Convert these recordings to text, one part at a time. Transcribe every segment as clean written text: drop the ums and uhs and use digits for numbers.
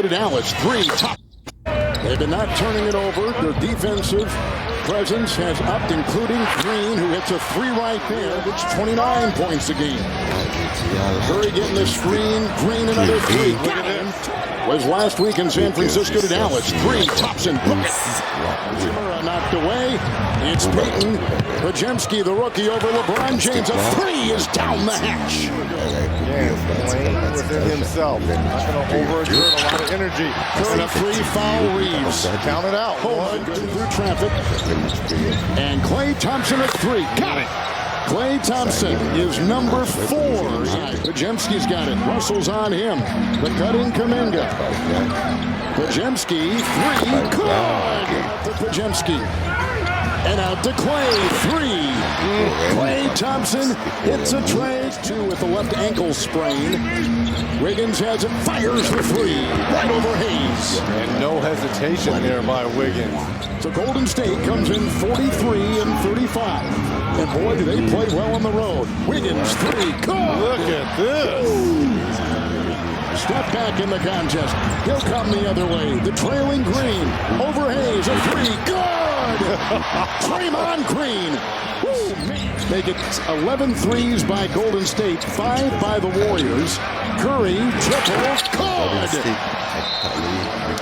Dallas, three, top. They've been not turning it over. Their defensive presence has upped, including Green, who hits a three right there, which 29 points a game. Curry getting the screen. Green, another three. Got him. Was last week in San Francisco to Dallas. Three, Thompson, book it. Chimera knocked away. It's Payton. Pajemski, the rookie, over LeBron James. A three is down the hatch. Playing within himself. Not going to overexert a lot of energy. Curry, three, foul, Reeves. Count it out. One, through traffic. And Klay Thompson at three. Got it. Klay Thompson is number 4. Pajemski's got it. Russell's on him. The cutting Kuminga. Pajemski, three. Good. To Pajemski. And out to Klay, three. Klay Thompson hits a trade, two with the left ankle sprain. Wiggins has it, fires the three, right over Hayes. And no hesitation there by Wiggins. So Golden State comes in 43 and 35. And boy, do they play well on the road. Wiggins, three, good. Look at this. Step back in the contest. He'll come the other way. The trailing Green. Over Hayes, a three, good. Draymond Green. Make it 11 threes by Golden State, 5 by the Warriors. Curry, triple, good.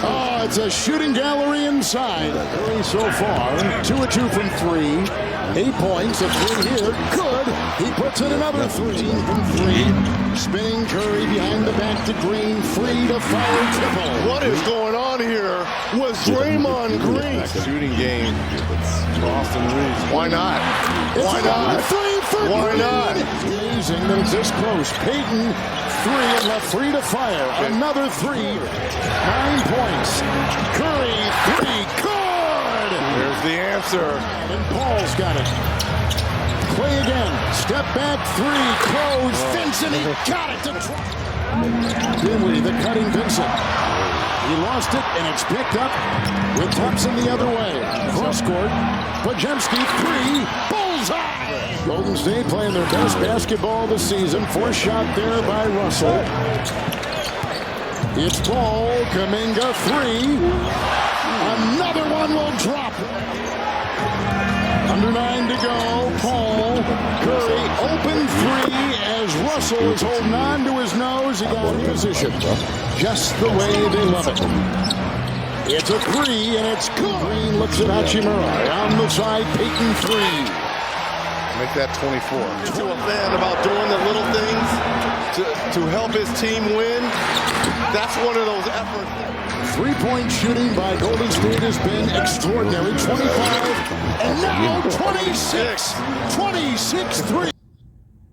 Oh, it's a shooting gallery inside. Curry so far, 2 of 2 from 3. 8 points, a 3 here, good. He puts in another 13 from 3. Spinning Curry behind the back to Green, free to fire triple. What is going on here with Draymond Green? Shooting game. Boston Reeves. Why not? Why not? Why not? Amazing that it's this close. Payton, 3 and left, free to fire. Another 3. 9 points. Curry, 3, good. There's the answer. And Paul's got it. Klay again. Step back, 3, close. Vincent, he got it to Dinwiddie, the cutting Vincent. He lost it, and it's picked up with Thompson the other way. Cross court. Pajemski, 3, bullseye. Golden State playing their best basketball this season. 4 shot there by Russell. It's Paul, Kuminga, 3. Another one will drop. Under 9 to go. Paul, Curry, open 3 as Russell is holding on to his nose. He got in position. Just the way they love it. It's a 3 and it's good. Green looks at Hachimura. On the side, Payton, 3. Make that 24. To a fan about doing the little things to help his team win. That's one of those efforts. 3-point shooting by Golden State has been extraordinary. 25 and now 26. 26-3.